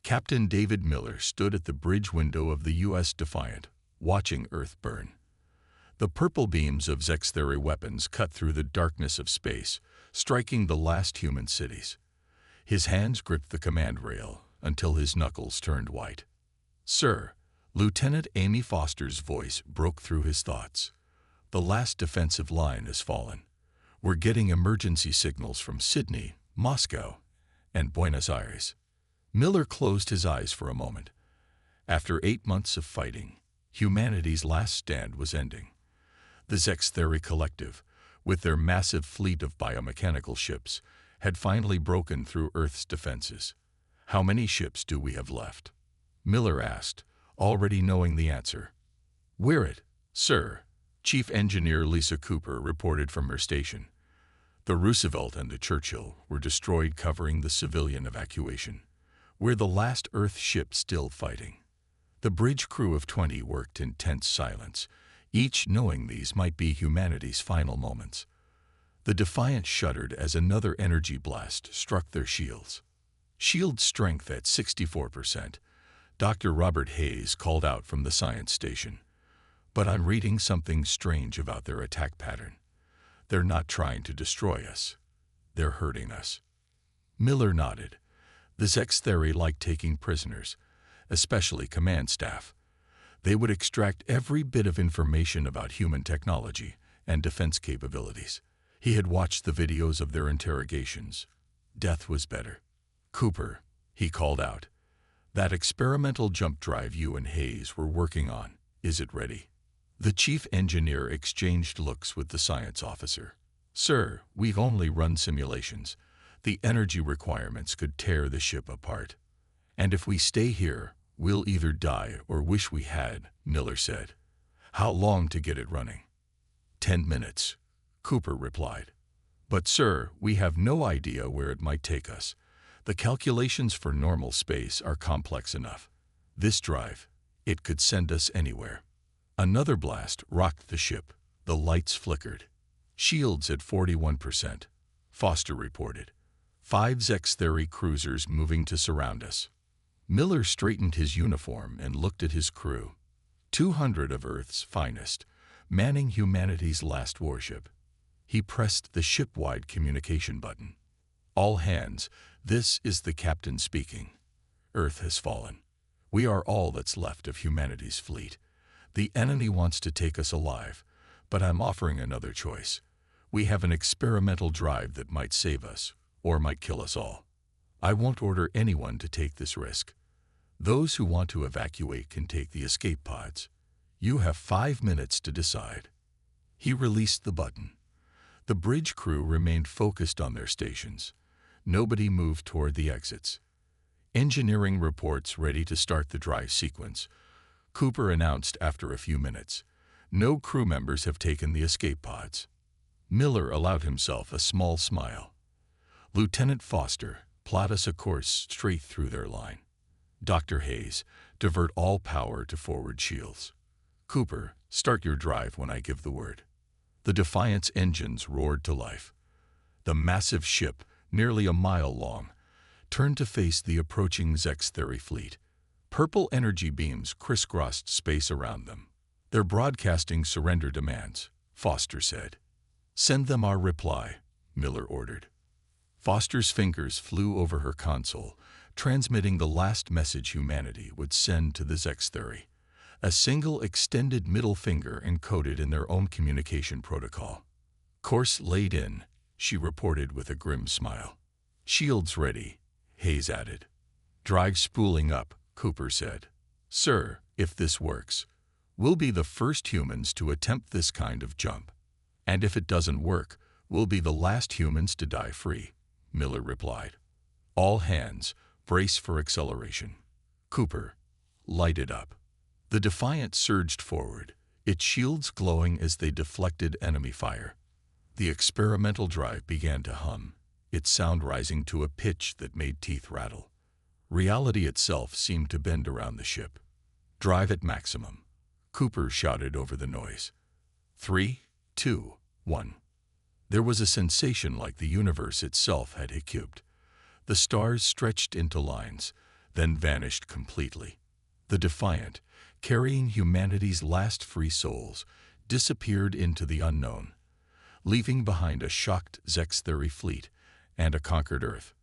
Captain David Miller stood at the bridge window of the U.S. Defiant, watching Earth burn. The purple beams of Zextheri weapons cut through the darkness of space, striking the last human cities. His hands gripped the command rail until his knuckles turned white. "Sir," Lieutenant Amy Foster's voice broke through his thoughts. "The last defensive line has fallen. We're getting emergency signals from Sydney, Moscow, and Buenos Aires." Miller closed his eyes for a moment. After 8 months of fighting, humanity's last stand was ending. The Zextheri Collective, with their massive fleet of biomechanical ships, had finally broken through Earth's defenses. "How many ships do we have left?" Miller asked, already knowing the answer. "We're it, sir," Chief Engineer Lisa Cooper reported from her station. "The Roosevelt and the Churchill were destroyed covering the civilian evacuation. We're the last Earth ship still fighting." The bridge crew of 20 worked in tense silence, each knowing these might be humanity's final moments. The Defiant shuddered as another energy blast struck their shields. Shield strength at 64%. Dr. Robert Hayes called out from the science station. "But I'm reading something strange about their attack pattern. They're not trying to destroy us. They're hurting us." Miller nodded. The Zextheri liked taking prisoners, especially command staff. They would extract every bit of information about human technology and defense capabilities. He had watched the videos of their interrogations. Death was better. "Cooper," he called out, "that experimental jump drive you and Hayes were working on, is it ready?" The chief engineer exchanged looks with the science officer. "Sir, we've only run simulations. The energy requirements could tear the ship apart. And if we stay here, we'll either die or wish we had," Miller said. "How long to get it running?" 10 minutes, Cooper replied. "But sir, we have no idea where it might take us. The calculations for normal space are complex enough. This drive, it could send us anywhere." Another blast rocked the ship. The lights flickered. "Shields at 41%, Foster reported. 5 Zextheri cruisers moving to surround us." Miller straightened his uniform and looked at his crew. 200 of Earth's finest, manning humanity's last warship. He pressed the ship-wide communication button. "All hands, this is the captain speaking. Earth has fallen. We are all that's left of humanity's fleet. The enemy wants to take us alive, but I'm offering another choice. We have an experimental drive that might save us, or might kill us all. I won't order anyone to take this risk. Those who want to evacuate can take the escape pods. You have 5 minutes to decide." He released the button. The bridge crew remained focused on their stations. Nobody moved toward the exits. "Engineering reports ready to start the drive sequence," Cooper announced after a few minutes. "No crew members have taken the escape pods." Miller allowed himself a small smile. "Lieutenant Foster, plot us a course straight through their line. Dr. Hayes, divert all power to forward shields. Cooper, start your drive when I give the word." The Defiant's engines roared to life. The massive ship, nearly a mile long, turned to face the approaching Zextheri fleet. Purple energy beams crisscrossed space around them. "They're broadcasting surrender demands," Foster said. "Send them our reply," Miller ordered. Foster's fingers flew over her console, transmitting the last message humanity would send to the Zextheri. A single extended middle finger encoded in their own communication protocol. "Course laid in," she reported with a grim smile. "Shields ready," Hayes added. "Drive spooling up," Cooper said. "Sir, if this works, we'll be the first humans to attempt this kind of jump. And if it doesn't work, we'll be the last humans to die free," Miller replied. "All hands, brace for acceleration. Cooper, light it up." The Defiant surged forward, its shields glowing as they deflected enemy fire. The experimental drive began to hum, its sound rising to a pitch that made teeth rattle. Reality itself seemed to bend around the ship. "Drive at maximum," Cooper shouted over the noise. 3, 2, 1. There was a sensation like the universe itself had hiccuped. The stars stretched into lines, then vanished completely. The Defiant, carrying humanity's last free souls, disappeared into the unknown, leaving behind a shocked Zextheri fleet and a conquered Earth.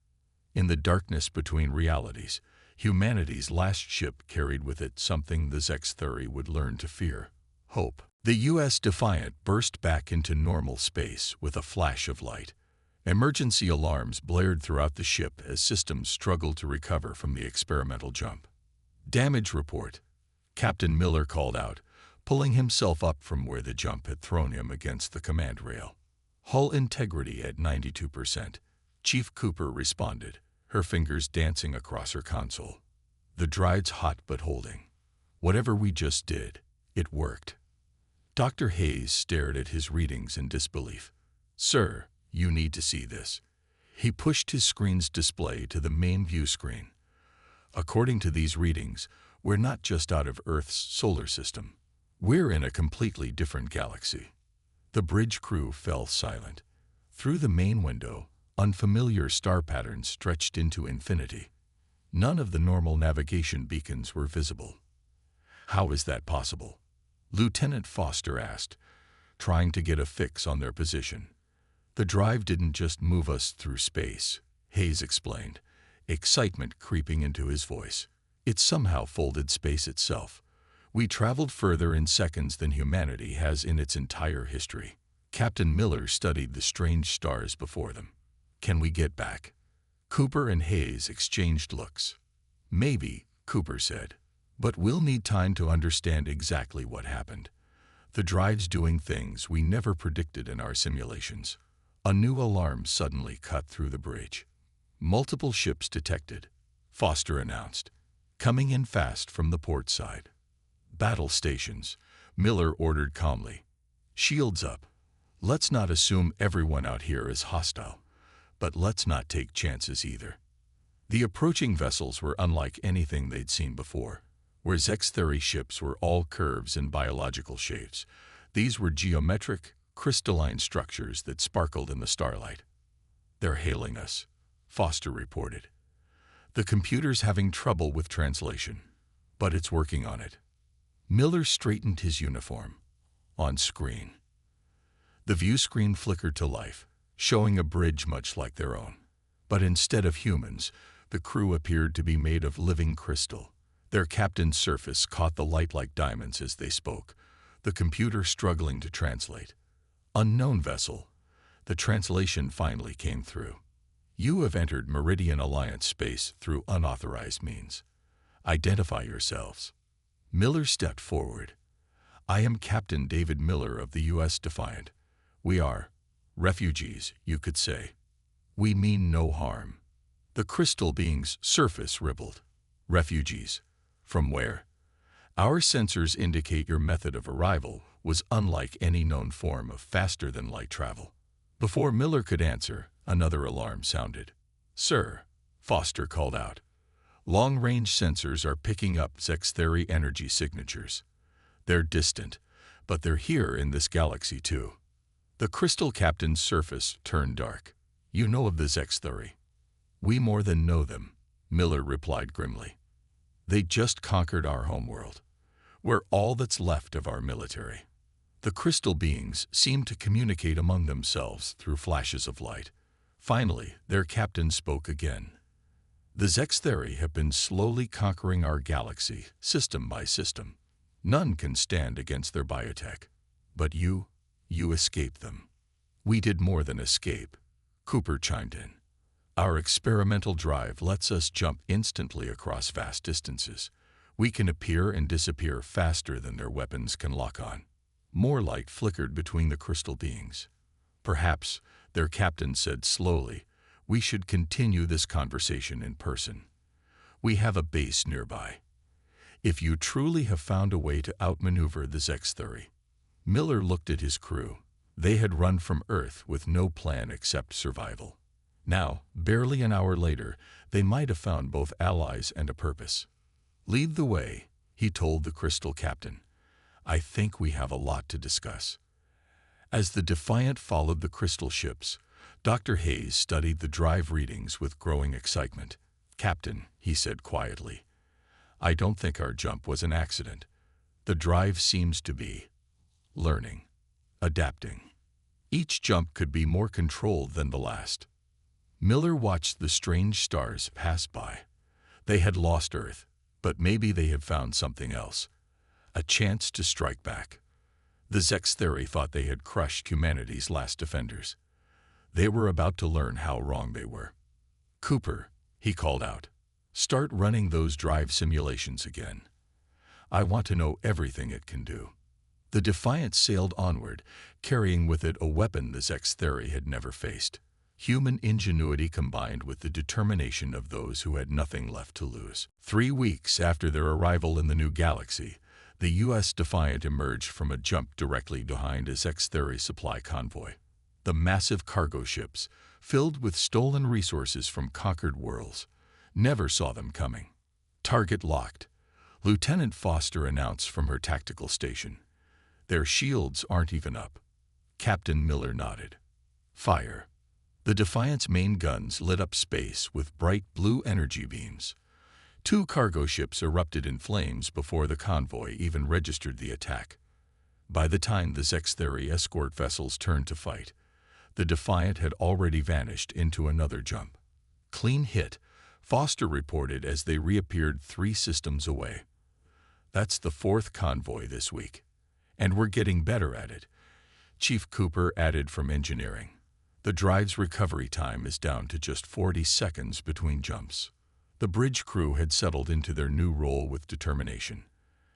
In the darkness between realities, humanity's last ship carried with it something the Zextheri would learn to fear: hope. The U.S. Defiant burst back into normal space with a flash of light. Emergency alarms blared throughout the ship as systems struggled to recover from the experimental jump. "Damage report," Captain Miller called out, pulling himself up from where the jump had thrown him against the command rail. "Hull integrity at 92%. Chief Cooper responded, her fingers dancing across her console. "The drive's hot but holding. Whatever we just did, it worked." Dr. Hayes stared at his readings in disbelief. "Sir, you need to see this." He pushed his screen's display to the main view screen. "According to these readings, we're not just out of Earth's solar system. We're in a completely different galaxy." The bridge crew fell silent. Through the main window, unfamiliar star patterns stretched into infinity. None of the normal navigation beacons were visible. "How is that possible?" Lieutenant Foster asked, trying to get a fix on their position. "The drive didn't just move us through space," Hayes explained, excitement creeping into his voice. "It somehow folded space itself. We traveled further in seconds than humanity has in its entire history." Captain Miller studied the strange stars before them. "Can we get back?" Cooper and Hayes exchanged looks. "Maybe," Cooper said, "but we'll need time to understand exactly what happened. The drive's doing things we never predicted in our simulations." A new alarm suddenly cut through the bridge. "Multiple ships detected," Foster announced, coming in fast from the port side. "Battle stations," Miller ordered calmly. "Shields up. Let's not assume everyone out here is hostile, but let's not take chances either." The approaching vessels were unlike anything they'd seen before. Where Zextheri ships were all curves and biological shapes, these were geometric, crystalline structures that sparkled in the starlight. "They're hailing us," Foster reported. "The computer's having trouble with translation, but it's working on it." Miller straightened his uniform. On screen, the view screen flickered to life, showing a bridge much like their own. But instead of humans, the crew appeared to be made of living crystal. Their captain's surface caught the light like diamonds as they spoke, the computer struggling to translate. "Unknown vessel." The translation finally came through. "You have entered Meridian Alliance space through unauthorized means. Identify yourselves." Miller stepped forward. "I am Captain David Miller of the U.S. Defiant. We are refugees, you could say. We mean no harm." The crystal being's surface rippled. "Refugees? From where?" "Our sensors indicate your method of arrival was unlike any known form of faster-than-light travel." Before Miller could answer, another alarm sounded. "Sir," Foster called out, "long-range sensors are picking up Zextheri energy signatures. They're distant, but they're here in this galaxy too." The crystal captain's surface turned dark. "You know of the Zextheri?" "We more than know them," Miller replied grimly. "They just conquered our homeworld. We're all that's left of our military." The crystal beings seemed to communicate among themselves through flashes of light. Finally, their captain spoke again. "The Zextheri have been slowly conquering our galaxy, system by system. None can stand against their biotech. But you escaped them." "We did more than escape," Cooper chimed in. "Our experimental drive lets us jump instantly across vast distances. We can appear and disappear faster than their weapons can lock on." More light flickered between the crystal beings. "Perhaps," their captain said slowly, "we should continue this conversation in person. We have a base nearby. If you truly have found a way to outmaneuver the Zextheri." Miller looked at his crew. They had run from Earth with no plan except survival. Now, barely an hour later, they might have found both allies and a purpose. "Lead the way," he told the crystal captain. "I think we have a lot to discuss." As the Defiant followed the crystal ships, Dr. Hayes studied the drive readings with growing excitement. "Captain," he said quietly, "I don't think our jump was an accident. The drive seems to be learning, adapting. Each jump could be more controlled than the last." Miller watched the strange stars pass by. They had lost Earth, but maybe they had found something else. A chance to strike back. The Zextheri thought they had crushed humanity's last defenders. They were about to learn how wrong they were. "Cooper," he called out, "start running those drive simulations again. I want to know everything it can do." The Defiant sailed onward, carrying with it a weapon the Zextheri had never faced. Human ingenuity combined with the determination of those who had nothing left to lose. 3 weeks after their arrival in the new galaxy, the U.S. Defiant emerged from a jump directly behind a Zextheri supply convoy. The massive cargo ships, filled with stolen resources from conquered worlds, never saw them coming. "Target locked," Lieutenant Foster announced from her tactical station. "Their shields aren't even up." Captain Miller nodded. "Fire." The Defiant's main guns lit up space with bright blue energy beams. 2 cargo ships erupted in flames before the convoy even registered the attack. By the time the Zextheri escort vessels turned to fight, the Defiant had already vanished into another jump. "Clean hit," Foster reported as they reappeared 3 systems away. "That's the 4th convoy this week, and we're getting better at it," Chief Cooper added from engineering. "The drive's recovery time is down to just 40 seconds between jumps." The bridge crew had settled into their new role with determination.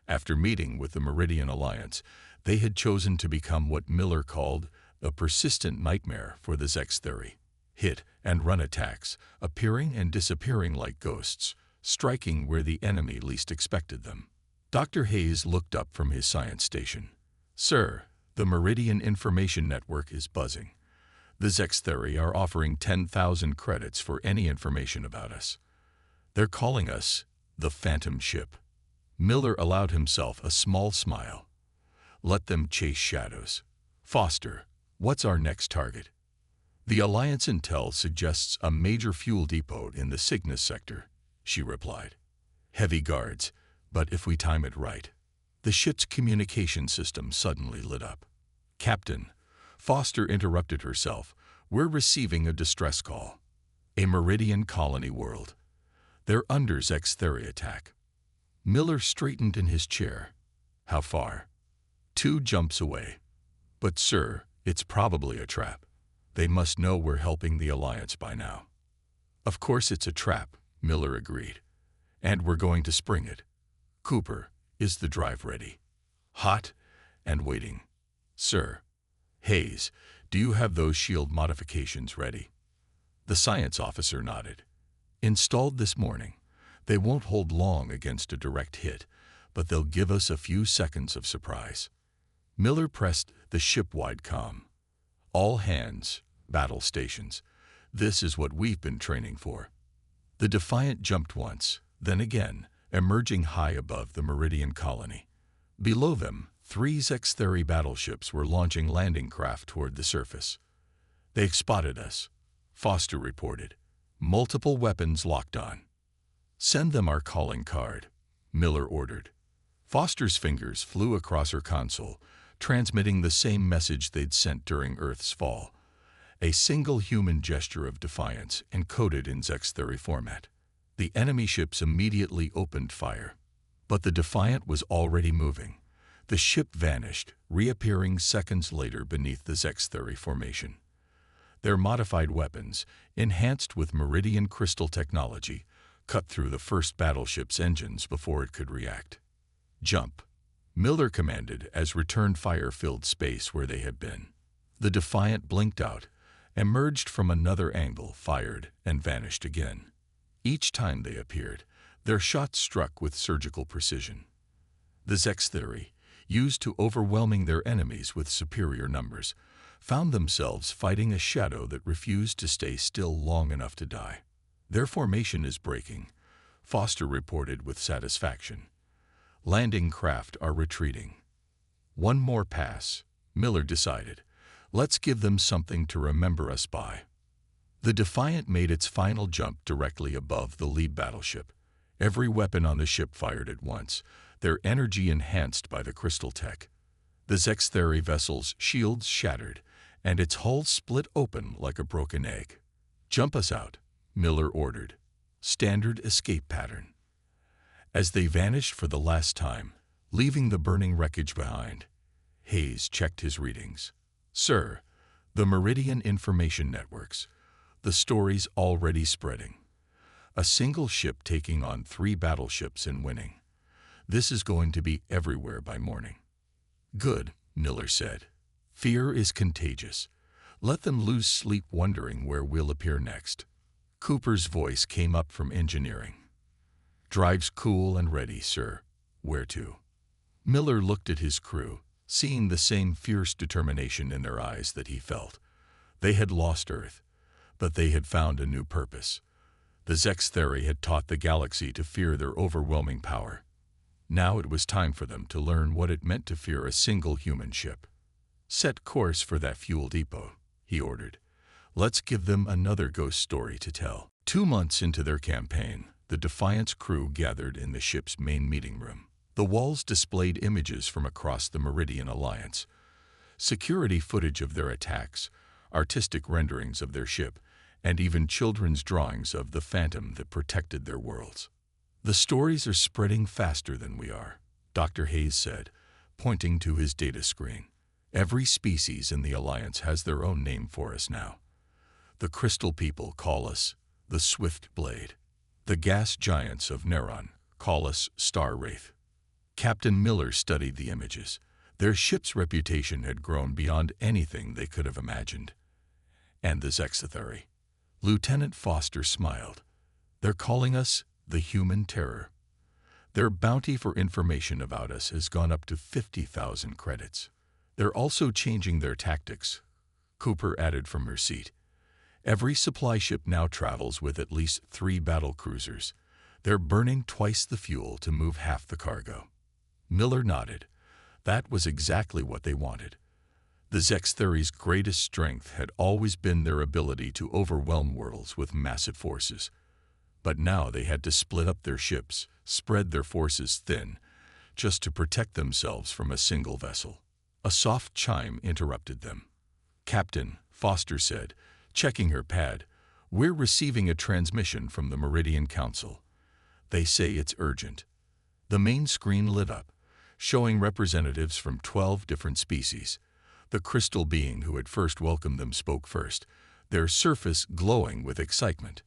After meeting with the Meridian Alliance, they had chosen to become what Miller called a persistent nightmare for the Zextheri. Hit-and-run attacks, appearing and disappearing like ghosts, striking where the enemy least expected them. Dr. Hayes looked up from his science station. "Sir, the Meridian Information Network is buzzing. The Zextheri are offering 10,000 credits for any information about us. They're calling us the Phantom Ship." Miller allowed himself a small smile. "Let them chase shadows. Foster, what's our next target?" "The Alliance intel suggests a major fuel depot in the Cygnus sector," she replied. "Heavy guards, but if we time it right." The ship's communication system suddenly lit up. "Captain," Foster interrupted herself, "we're receiving a distress call. A Meridian colony world. They're under Zextheri attack." Miller straightened in his chair. "How far?" "2 jumps away. But sir, it's probably a trap. They must know we're helping the Alliance by now." "Of course it's a trap," Miller agreed. "And we're going to spring it. Cooper, is the drive ready?" "Hot and waiting, sir." "Hayes, do you have those shield modifications ready?" The science officer nodded. "Installed this morning. They won't hold long against a direct hit, but they'll give us a few seconds of surprise." Miller pressed the ship-wide comm. "All hands, battle stations. This is what we've been training for." The Defiant jumped once, then again, emerging high above the Meridian colony. Below them, 3 Zextheri battleships were launching landing craft toward the surface. "They've spotted us," Foster reported. "Multiple weapons locked on." "Send them our calling card," Miller ordered. Foster's fingers flew across her console, transmitting the same message they'd sent during Earth's fall. A single human gesture of defiance encoded in Zextheri format. The enemy ships immediately opened fire. But the Defiant was already moving. The ship vanished, reappearing seconds later beneath the Zextheri formation. Their modified weapons, enhanced with Meridian crystal technology, cut through the first battleship's engines before it could react. "Jump," Miller commanded as return fire filled space where they had been. The Defiant blinked out, emerged from another angle, fired, and vanished again. Each time they appeared, their shots struck with surgical precision. The Zextheri, used to overwhelming their enemies with superior numbers, found themselves fighting a shadow that refused to stay still long enough to die. "Their formation is breaking," Foster reported with satisfaction. "Landing craft are retreating." "One more pass," Miller decided. "Let's give them something to remember us by." The Defiant made its final jump directly above the lead battleship. Every weapon on the ship fired at once, their energy enhanced by the crystal tech. The Zextheri vessel's shields shattered, and its hull split open like a broken egg. "Jump us out," Miller ordered. Standard escape pattern. As they vanished for the last time, leaving the burning wreckage behind, Hayes checked his readings. "Sir, the Meridian Information Networks. The story's already spreading. A single ship taking on 3 battleships and winning. This is going to be everywhere by morning." "Good," Miller said. "Fear is contagious. Let them lose sleep wondering where we'll appear next." Cooper's voice came up from engineering. "Drive's cool and ready, sir. Where to?" Miller looked at his crew, seeing the same fierce determination in their eyes that he felt. They had lost Earth, but they had found a new purpose. The Zextheri had taught the galaxy to fear their overwhelming power. Now it was time for them to learn what it meant to fear a single human ship. "Set course for that fuel depot," he ordered. "Let's give them another ghost story to tell." 2 months into their campaign, the Defiant's crew gathered in the ship's main meeting room. The walls displayed images from across the Meridian Alliance, security footage of their attacks, artistic renderings of their ship, and even children's drawings of the phantom that protected their worlds. "The stories are spreading faster than we are," Dr. Hayes said, pointing to his data screen. "Every species in the Alliance has their own name for us now. The Crystal People call us the Swift Blade. The gas giants of Neron call us Star Wraith." Captain Miller studied the images. Their ship's reputation had grown beyond anything they could have imagined. "And the Zextheri." Lieutenant Foster smiled. "They're calling us the Human Terror. Their bounty for information about us has gone up to 50,000 credits. They're also changing their tactics," Cooper added from her seat. "Every supply ship now travels with at least 3 battle cruisers. They're burning twice the fuel to move half the cargo." Miller nodded. That was exactly what they wanted. The Zextheri's greatest strength had always been their ability to overwhelm worlds with massive forces. But now they had to split up their ships, spread their forces thin, just to protect themselves from a single vessel. A soft chime interrupted them. "Captain," Foster said, checking her pad, "we're receiving a transmission from the Meridian Council. They say it's urgent." The main screen lit up, showing representatives from 12 different species. The crystal being who had first welcomed them spoke first, their surface glowing with excitement.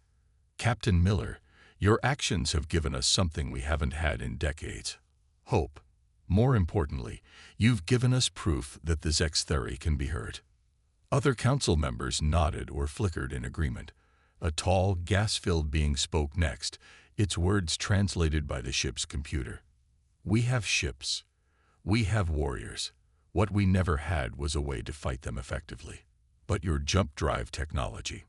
"Captain Miller, your actions have given us something we haven't had in decades. Hope. More importantly, you've given us proof that the Zextheri can be hurt." Other council members nodded or flickered in agreement. A tall, gas-filled being spoke next, its words translated by the ship's computer. "We have ships. We have warriors. What we never had was a way to fight them effectively. But your jump drive technology."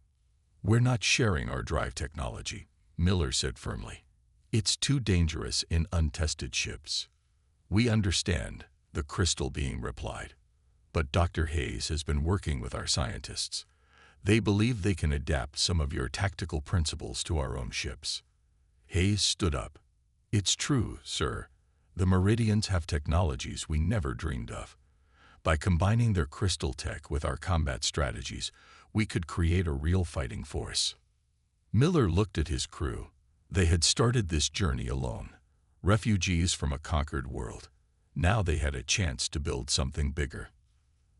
"We're not sharing our drive technology," Miller said firmly. "It's too dangerous in untested ships." "We understand," the crystal being replied. "But Dr. Hayes has been working with our scientists. They believe they can adapt some of your tactical principles to our own ships." Hayes stood up. "It's true, sir. The Meridians have technologies we never dreamed of. By combining their crystal tech with our combat strategies, we could create a real fighting force." Miller looked at his crew. They had started this journey alone, refugees from a conquered world. Now they had a chance to build something bigger.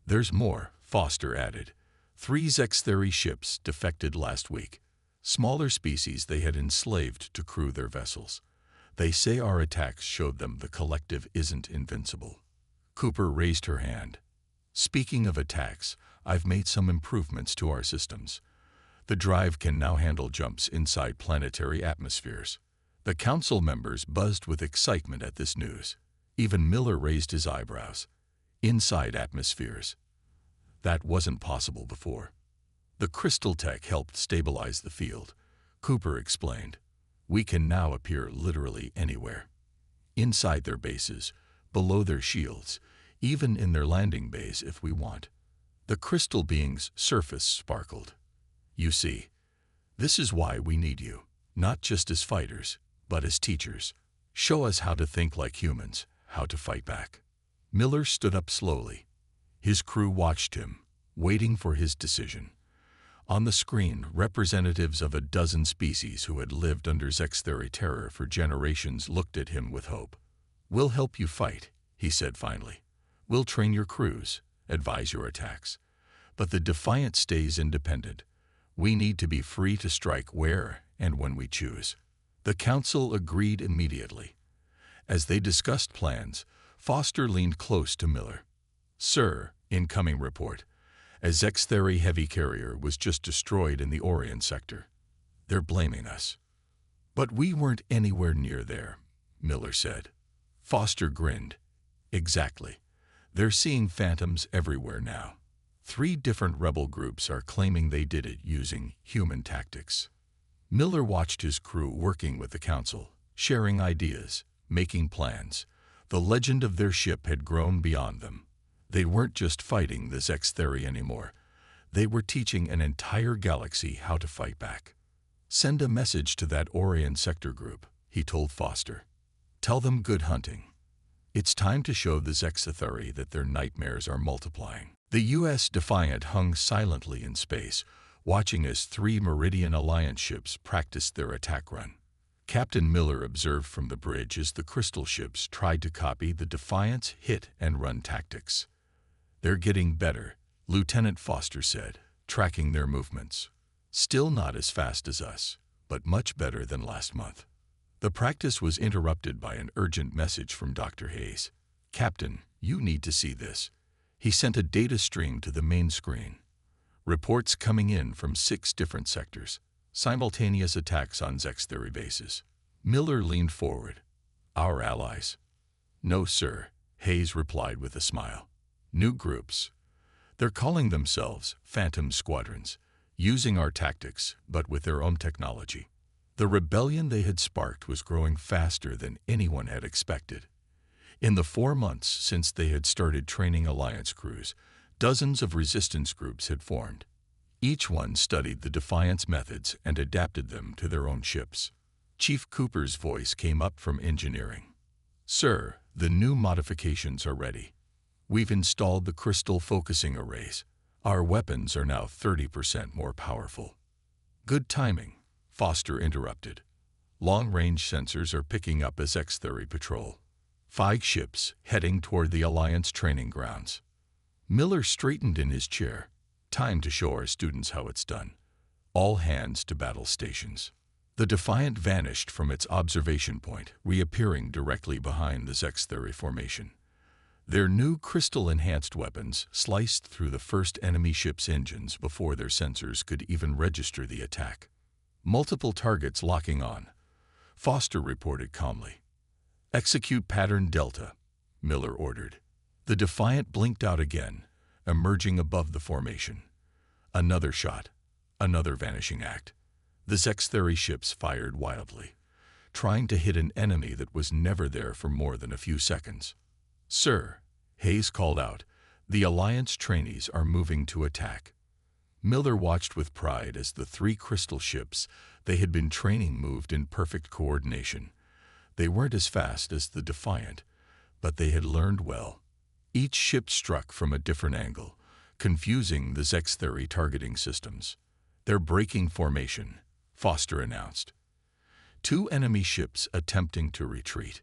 "There's more," Foster added. 3 Zextheri ships defected last week. Smaller species they had enslaved to crew their vessels. They say our attacks showed them the collective isn't invincible. Cooper raised her hand. "Speaking of attacks, I've made some improvements to our systems. The drive can now handle jumps inside planetary atmospheres." The council members buzzed with excitement at this news. Even Miller raised his eyebrows. Inside atmospheres. That wasn't possible before. "The crystal tech helped stabilize the field," Cooper explained. "We can now appear literally anywhere. Inside their bases, below their shields, even in their landing bays if we want." The crystal being's surface sparkled. "You see, This is why we need you, not just as fighters, but as teachers. Show us how to think like humans, how to fight back." Miller stood up slowly. His crew watched him, waiting for his decision. On the screen, representatives of a dozen species who had lived under Zextheri terror for generations looked at him with hope. "We'll help you fight," he said finally. "We'll train your crews, advise your attacks. But the Defiant stays independent. We need to be free to strike where and when we choose." The council agreed immediately. As they discussed plans, Foster leaned close to Miller. "Sir, incoming report. A Zextheri heavy carrier was just destroyed in the Orion sector. They're blaming us." "But we weren't anywhere near there," Miller said. Foster grinned. "Exactly. They're seeing phantoms everywhere now. 3 different rebel groups are claiming they did it using human tactics." Miller watched his crew working with the council, sharing ideas, making plans. The legend of their ship had grown beyond them. They weren't just fighting the Zextheri anymore. They were teaching an entire galaxy how to fight back. "Send a message to that Orion sector group," he told Foster. "Tell them good hunting. It's time to show the Zextheri that their nightmares are multiplying." The U.S. Defiant hung silently in space, watching as 3 Meridian Alliance ships practiced their attack run. Captain Miller observed from the bridge as the crystal ships tried to copy the Defiant's hit-and-run tactics. "They're getting better," Lieutenant Foster said, tracking their movements. "Still not as fast as us, but much better than last month." The practice was interrupted by an urgent message from Dr. Hayes. "Captain, you need to see this." He sent a data stream to the main screen. Reports coming in from 6 different sectors. Simultaneous attacks on Zextheri bases. Miller leaned forward. "Our allies?" "No, sir," Hayes replied with a smile. "New groups. They're calling themselves Phantom Squadrons, using our tactics, but with their own technology." The rebellion they had sparked was growing faster than anyone had expected. In the 4 months since they had started training Alliance crews, dozens of resistance groups had formed. Each one studied the Defiance methods and adapted them to their own ships. Chief Cooper's voice came up from engineering. "Sir, the new modifications are ready. We've installed the crystal focusing arrays. Our weapons are now 30% more powerful." "Good timing," Foster interrupted. "Long-range sensors are picking up a Zextheri patrol. 5 ships heading toward the Alliance training grounds." Miller straightened in his chair. "Time to show our students how it's done. All hands to battle stations." The Defiant vanished from its observation point, reappearing directly behind the Zextheri formation. Their new crystal-enhanced weapons sliced through the first enemy ship's engines before their sensors could even register the attack. "Multiple targets locking on," Foster reported calmly. "Execute pattern Delta," Miller ordered. The Defiant blinked out again, emerging above the formation. Another shot, another vanishing act. The Zextheri ships fired wildly, trying to hit an enemy that was never there for more than a few seconds. "Sir," Hayes called out, "the Alliance trainees are moving to attack." Miller watched with pride as the 3 crystal ships they had been training moved in perfect coordination. They weren't as fast as the Defiant, but they had learned well. Each ship struck from a different angle, confusing the Zextheri targeting systems. "They're breaking formation," Foster announced. 2 enemy ships attempting to retreat.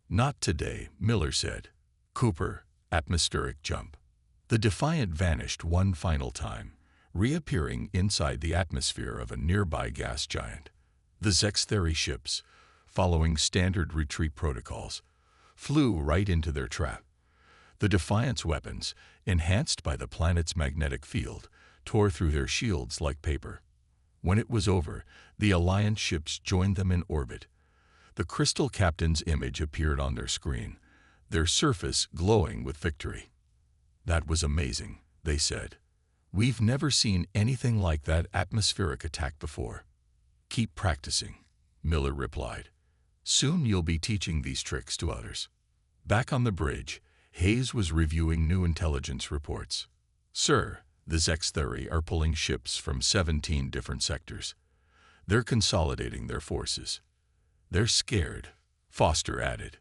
"Not today," Miller said. "Cooper, atmospheric jump." The Defiant vanished one final time, reappearing inside the atmosphere of a nearby gas giant. The Zextheri ships, following standard retreat protocols, flew right into their trap. The Defiant's weapons, enhanced by the planet's magnetic field, tore through their shields like paper. When it was over, the Alliance ships joined them in orbit. The Crystal Captain's image appeared on their screen, their surface glowing with victory. "That was amazing," they said. "We've never seen anything like that atmospheric attack before." "Keep practicing," Miller replied. "Soon you'll be teaching these tricks to others." Back on the bridge, Hayes was reviewing new intelligence reports. "Sir, the Zextheri are pulling ships from 17 different sectors. They're consolidating their forces. They're scared, Foster added.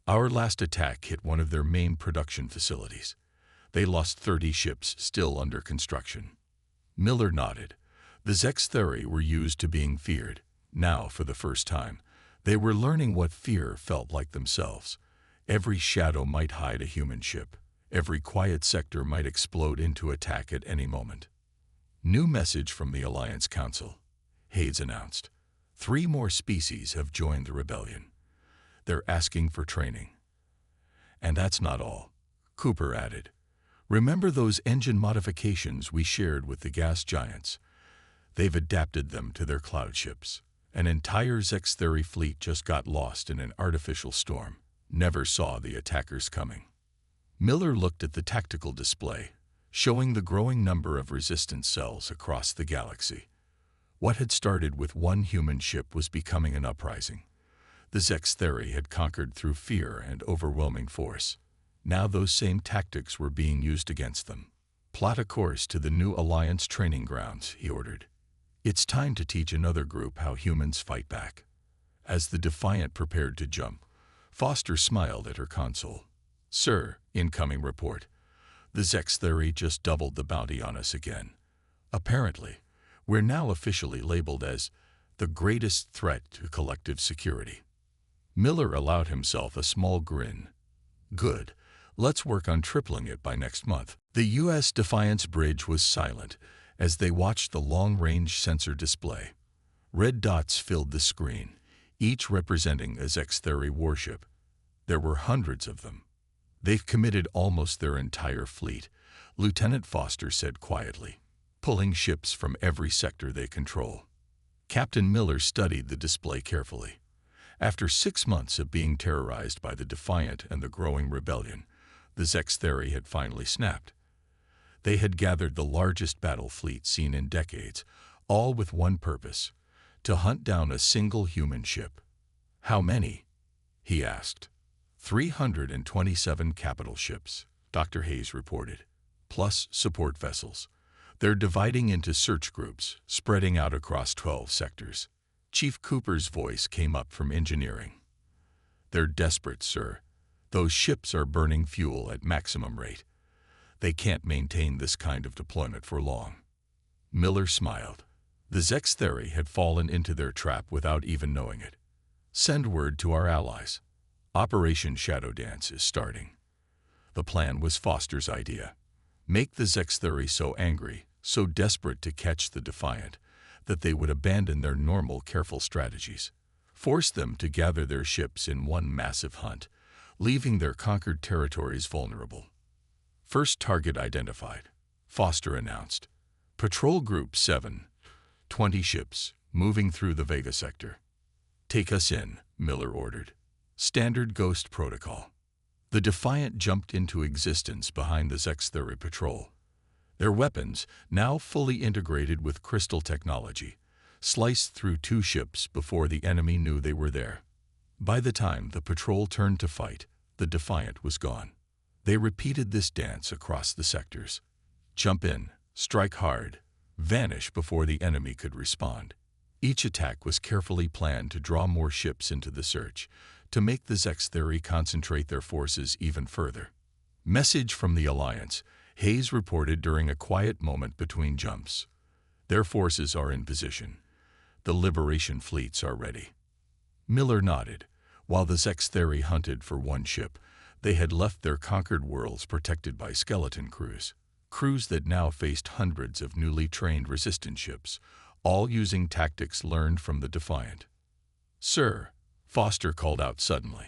Our last attack hit one of their main production facilities. They lost 30 ships still under construction. Miller nodded. The Zextheri were used to being feared. Now, for the first time, they were learning what fear felt like themselves. Every shadow might hide a human ship. Every quiet sector might explode into attack at any moment. New message from the Alliance Council, Hayes announced. 3 more species have joined the rebellion. They're asking for training. And that's not all, Cooper added. Remember those engine modifications we shared with the gas giants? They've adapted them to their cloud ships. An entire Zextheri fleet just got lost in an artificial storm. Never saw the attackers coming. Miller looked at the tactical display, showing the growing number of resistance cells across the galaxy. What had started with one human ship was becoming an uprising. The Zextheri had conquered through fear and overwhelming force. Now those same tactics were being used against them. Plot a course to the new Alliance training grounds, he ordered. It's time to teach another group how humans fight back. As the Defiant prepared to jump, Foster smiled at her console. Sir, incoming report. The Zextheri just doubled the bounty on us again. Apparently, we're now officially labeled as the greatest threat to collective security. Miller allowed himself a small grin. Good. Let's work on tripling it by next month. The U.S. Defiance bridge was silent as they watched the long-range sensor display. Red dots filled the screen, each representing a Zextheri warship. There were hundreds of them. They've committed almost their entire fleet, Lieutenant Foster said quietly, pulling ships from every sector they control. Captain Miller studied the display carefully. After 6 months of being terrorized by the Defiant and the growing rebellion, the Zextheri had finally snapped. They had gathered the largest battle fleet seen in decades, all with one purpose: to hunt down a single human ship. How many? He asked. 327 capital ships, Dr. Hayes reported, plus support vessels. They're dividing into search groups, spreading out across 12 sectors. Chief Cooper's voice came up from engineering. They're desperate, sir. Those ships are burning fuel at maximum rate. They can't maintain this kind of deployment for long. Miller smiled. The Zextheri had fallen into their trap without even knowing it. Send word to our allies. Operation Shadow Dance is starting. The plan was Foster's idea. Make the Zextheri so angry, so desperate to catch the Defiant, that they would abandon their normal careful strategies. Force them to gather their ships in one massive hunt, leaving their conquered territories vulnerable. First target identified, Foster announced. Patrol Group 7, 20 ships, moving through the Vega sector. Take us in, Miller ordered. Standard Ghost Protocol. The Defiant jumped into existence behind the Zextheri patrol. Their weapons, now fully integrated with crystal technology, sliced through 2 ships before the enemy knew they were there. By the time the patrol turned to fight, the Defiant was gone. They repeated this dance across the sectors. Jump in, strike hard, vanish before the enemy could respond. Each attack was carefully planned to draw more ships into the search, to make the Zextheri concentrate their forces even further. Message from the Alliance, Hayes reported during a quiet moment between jumps. Their forces are in position. The liberation fleets are ready. Miller nodded. While the Zextheri hunted for one ship, they had left their conquered worlds protected by skeleton crews that now faced hundreds of newly trained resistance ships, all using tactics learned from the Defiant. Sir, Foster called out suddenly.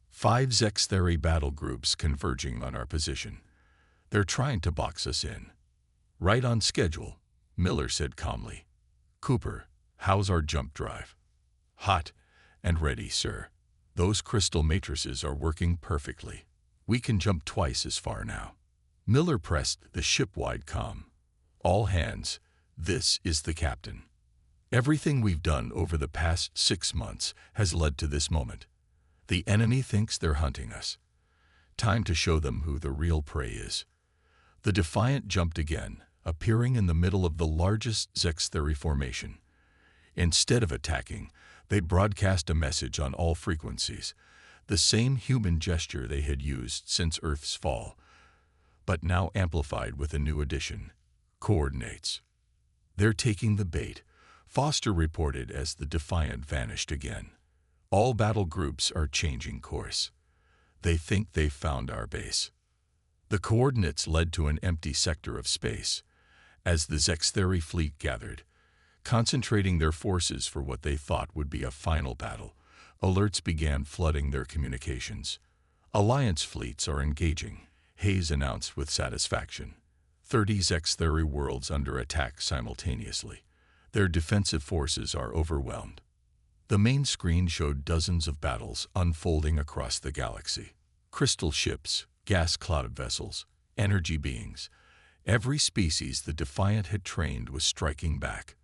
5 Zextheri battle groups converging on our position. They're trying to box us in. Right on schedule, Miller said calmly. Cooper, how's our jump drive? Hot and ready, sir. Those crystal matrices are working perfectly. We can jump twice as far now. Miller pressed the ship-wide comm. All hands, this is the captain. Everything we've done over the past 6 months has led to this moment. The enemy thinks they're hunting us. Time to show them who the real prey is. The Defiant jumped again, appearing in the middle of the largest Zextheri formation. Instead of attacking, they broadcast a message on all frequencies, the same human gesture they had used since Earth's fall, but now amplified with a new addition: coordinates. "They're taking the bait," Foster reported as the Defiant vanished again. "All battle groups are changing course. They think they've found our base." The coordinates led to an empty sector of space. As the Zextheri fleet gathered, concentrating their forces for what they thought would be a final battle, alerts began flooding their communications. "Alliance fleets are engaging," Hayes announced with satisfaction. 30 Zextheri worlds under attack simultaneously. Their defensive forces are overwhelmed. The main screen showed dozens of battles unfolding across the galaxy. Crystal ships, gas cloud vessels, energy beings. Every species the Defiant had trained was striking back.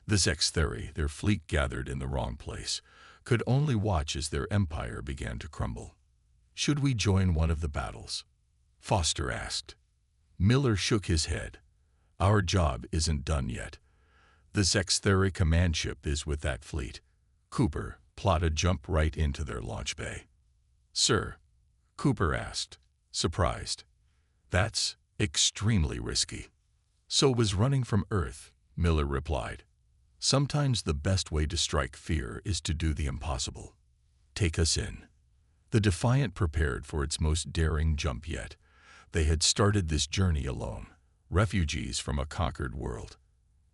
The Zextheri, their fleet gathered in the wrong place, could only watch as their empire began to crumble. "Should we join one of the battles?" Foster asked. Miller shook his head. "Our job isn't done yet. The Zextheri command ship is with that fleet." Cooper plotted jump right into their launch bay. "Sir?" Cooper asked, surprised. "That's extremely risky." "So was running from Earth," Miller replied. "Sometimes the best way to strike fear is to do the impossible. Take us in." The Defiant prepared for its most daring jump yet. They had started this journey alone, refugees from a conquered world.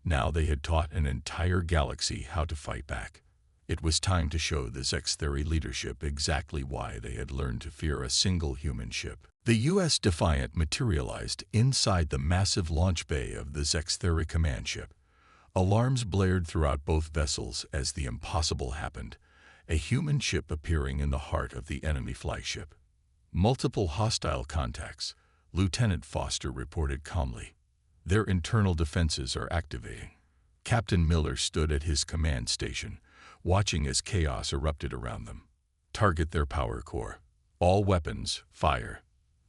Now they had taught an entire galaxy how to fight back. It was time to show the Zextheri leadership exactly why they had learned to fear a single human ship. The U.S. Defiant materialized inside the massive launch bay of the Zextheri command ship. Alarms blared throughout both vessels as the impossible happened, a human ship appearing in the heart of the enemy flagship. "Multiple hostile contacts," Lieutenant Foster reported calmly. "Their internal defenses are activating." Captain Miller stood at his command station, watching as chaos erupted around them. "Target their power core. All weapons, fire."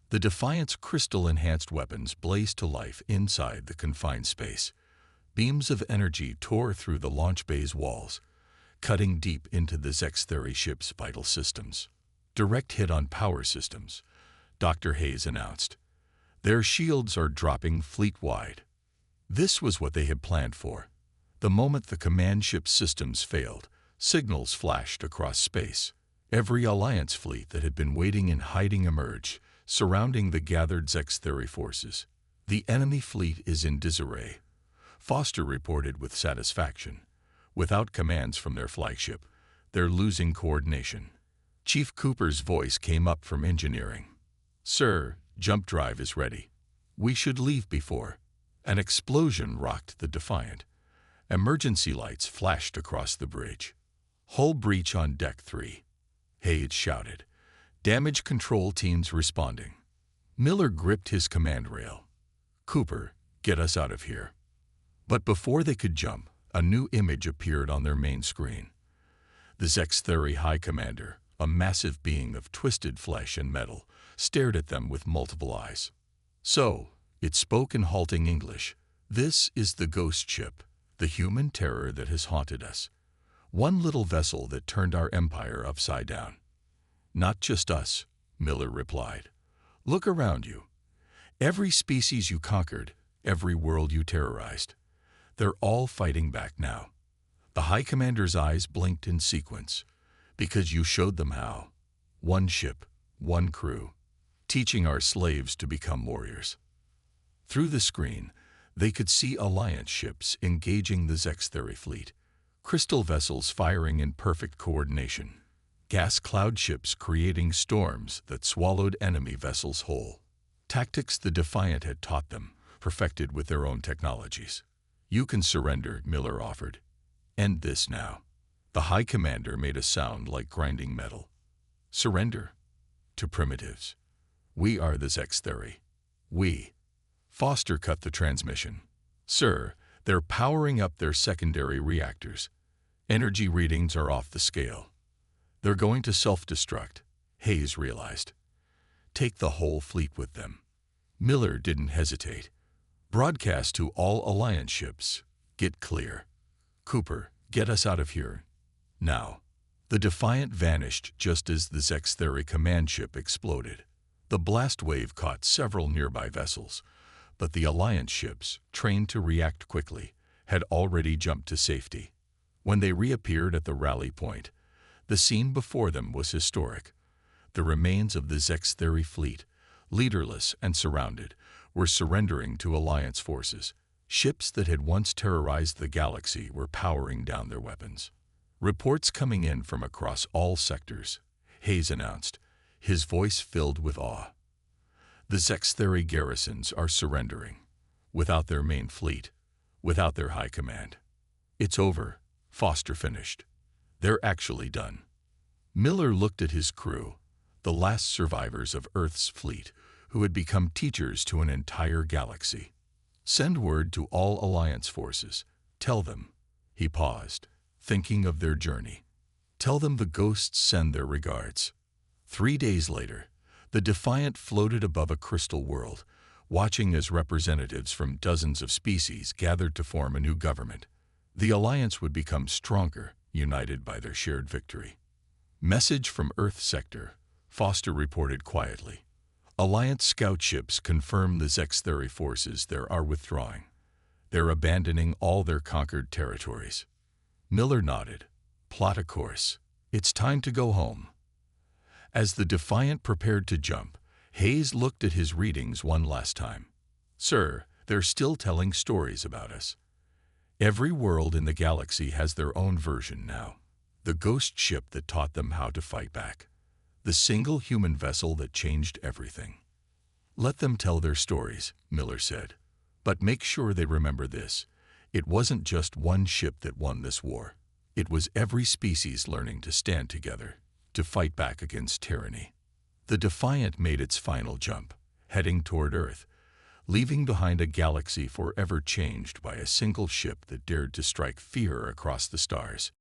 The Defiant's crystal-enhanced weapons blazed to life inside the confined space. Beams of energy tore through the launch bay's walls, cutting deep into the Zextheri ship's vital systems. "Direct hit on power systems," Dr. Hayes announced. "Their shields are dropping fleet-wide." This was what they had planned for. The moment the command ship's systems failed, signals flashed across space. Every Alliance fleet that had been waiting in hiding emerged, surrounding the gathered Zextheri forces. "The enemy fleet is in disarray," Foster reported with satisfaction. "Without commands from their flagship, they're losing coordination." Chief Cooper's voice came up from engineering. "Sir, jump drive is ready. We should leave before." An explosion rocked the Defiant. Emergency lights flashed across the bridge. "Hull breach on Deck 3. Hayes shouted. "Damage control teams responding." Miller gripped his command rail. "Cooper, get us out of here." But before they could jump, a new image appeared on their main screen. The Zextheri High Commander, a massive being of twisted flesh and metal, stared at them with multiple eyes. "So," it spoke in halting English, "this is the ghost ship, the human terror that has haunted us. One little vessel that turned our empire upside down." "Not just us," Miller replied. "Look around you. Every species you conquered, every world you terrorized. They're all fighting back now." The High Commander's eyes blinked in sequence. "Because you showed them how. One ship, one crew, teaching our slaves to become warriors." Through the screen, they could see Alliance ships engaging the Zextheri fleet, crystal vessels firing in perfect coordination, gas cloud ships creating storms that swallowed enemy vessels whole. Tactics the Defiant had taught them, perfected with their own technologies. "You can surrender," Miller offered. "End this now." The High Commander made a sound like grinding metal. "Surrender? To primitives. We are the Zextheri. We." Foster cut the transmission. "Sir, they're powering up their secondary reactors. Energy readings are off the scale. They're going to self-destruct," Hayes realized. "Take the whole fleet with them." Miller didn't hesitate. "Broadcast to all Alliance ships. Get clear. Cooper, Get us out of here. Now. The Defiant vanished just as the Zextheri command ship exploded. The blast wave caught several nearby vessels, but the Alliance ships, trained to react quickly, had already jumped to safety. When they reappeared at the rally point, the scene before them was historic. The remains of the Zextheri fleet, leaderless and surrounded, were surrendering to Alliance forces. Ships that had once terrorized the galaxy were powering down their weapons. Reports coming in from across all sectors, Hayes announced, his voice filled with awe. The Zextheri garrisons are surrendering, without their main fleet, without their high command. It's over, Foster finished. They're actually done. Miller looked at his crew, the last survivors of Earth's fleet, who had become teachers to an entire galaxy. Send word to all Alliance forces. Tell them, he paused, thinking of their journey. Tell them the ghosts send their regards. 3 days later, the Defiant floated above a crystal world, watching as representatives from dozens of species gathered to form a new government. The Alliance would become stronger, united by their shared victory. Message from Earth Sector, Foster reported quietly. Alliance scout ships confirm the Zextheri forces there are withdrawing. They're abandoning all their conquered territories. Miller nodded. Plot a course. It's time to go home. As the Defiant prepared to jump, Hayes looked at his readings one last time. Sir, they're still telling stories about us. Every world in the galaxy has their own version now. The ghost ship that taught them how to fight back. The single human vessel that changed everything. Let them tell their stories, Miller said. But make sure they remember this. It wasn't just one ship that won this war. It was every species learning to stand together, to fight back against tyranny. The Defiant made its final jump, heading toward Earth, leaving behind a galaxy forever changed by a single ship that dared to strike fear across the stars.